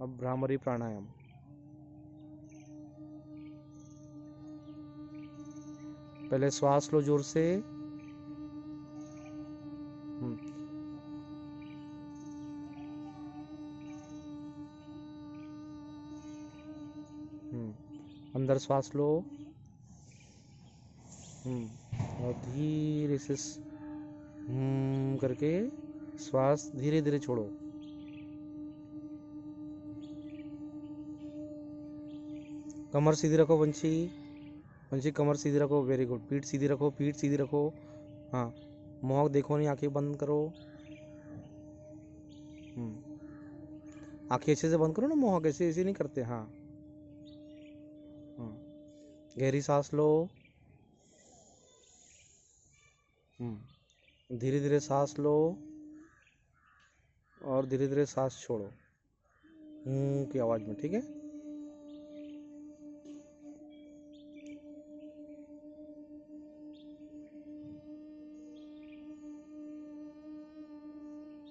अब भ्रामरी प्राणायाम। पहले श्वास लो जोर से। हम्म, अंदर श्वास लो। और धीरे से करके श्वास धीरे धीरे छोड़ो। कमर सीधी रखो वंशी। वंशी कमर सीधी रखो, वेरी गुड। पीठ सीधी रखो, पीठ सीधी रखो। हाँ, मुंह देखो नहीं, आंखें बंद करो। आंखें अच्छे से बंद करो ना, मुंह कैसे ऐसे नहीं करते। हाँ, हाँ। गहरी सांस लो। धीरे धीरे सांस लो और धीरे धीरे सांस छोड़ो की आवाज में, ठीक है।